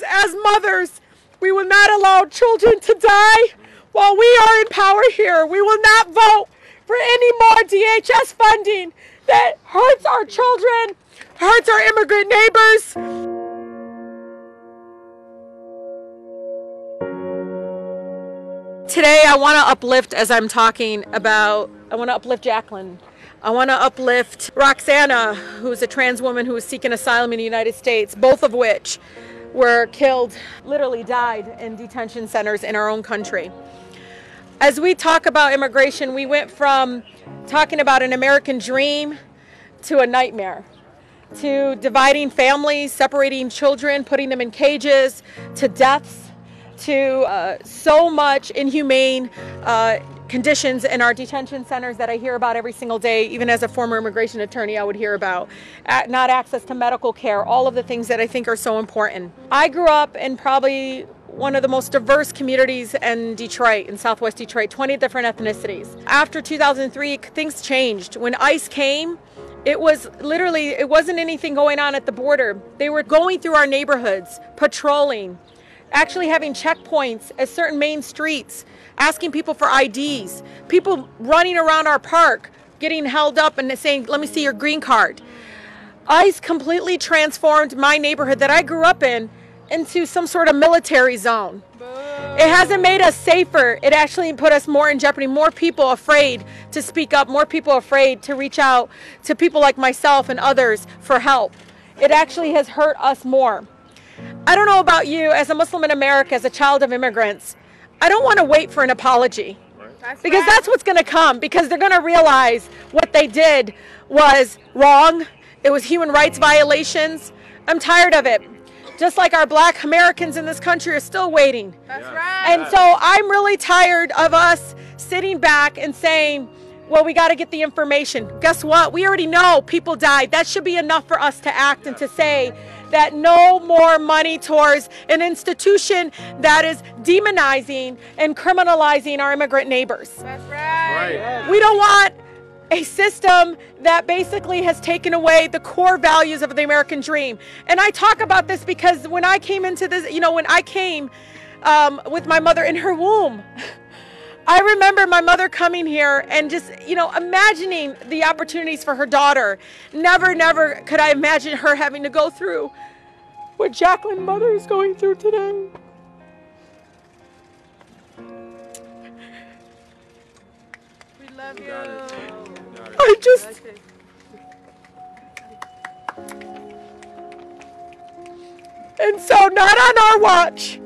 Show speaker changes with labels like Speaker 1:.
Speaker 1: as mothers, we will not allow children to die while we are in power here. We will not vote for any more DHS funding that hurts our children, hurts our immigrant neighbors. Today I want to uplift, as I'm talking about, I want to uplift Jacqueline. I want to uplift Roxana, who's a trans woman who is seeking asylum in the United States, both of which were killed, literally died in detention centers in our own country. As we talk about immigration, we went from talking about an American dream to a nightmare, to dividing families, separating children, putting them in cages, to deaths, to so much inhumane conditions in our detention centers that I hear about every single day. Even as a former immigration attorney, I would hear about not access to medical care, all of the things that I think are so important. I grew up in probably one of the most diverse communities in Detroit, in Southwest Detroit, 20 different ethnicities. After 2003, things changed. When ICE came, it was literally, it wasn't anything going on at the border. They were going through our neighborhoods, patrolling, actually having checkpoints at certain main streets, asking people for IDs, people running around our park, getting held up and saying, let me see your green card. ICE completely transformed my neighborhood that I grew up in into some sort of military zone. It hasn't made us safer. It actually put us more in jeopardy. More people afraid to speak up, more people afraid to reach out to people like myself and others for help. It actually has hurt us more. I don't know about you, as a Muslim in America, as a child of immigrants, I don't want to wait for an apology. Because that's what's going to come, because they're going to realize what they did was wrong. It was human rights violations. I'm tired of it. Just like our black Americans in this country are still waiting.
Speaker 2: That's right.
Speaker 1: And so I'm really tired of us sitting back and saying, well, we got to get the information. Guess what? We already know people died. That should be enough for us to act and to say that no more money towards an institution that is demonizing and criminalizing our immigrant neighbors.
Speaker 2: That's right.
Speaker 1: We don't want a system that basically has taken away the core values of the American dream. And I talk about this because when I came into this, when I came with my mother in her womb, I remember my mother coming here and just, imagining the opportunities for her daughter. Never could I imagine her having to go through what Jacqueline's mother is going through today.
Speaker 2: We love you.
Speaker 1: I just... And so not on our watch.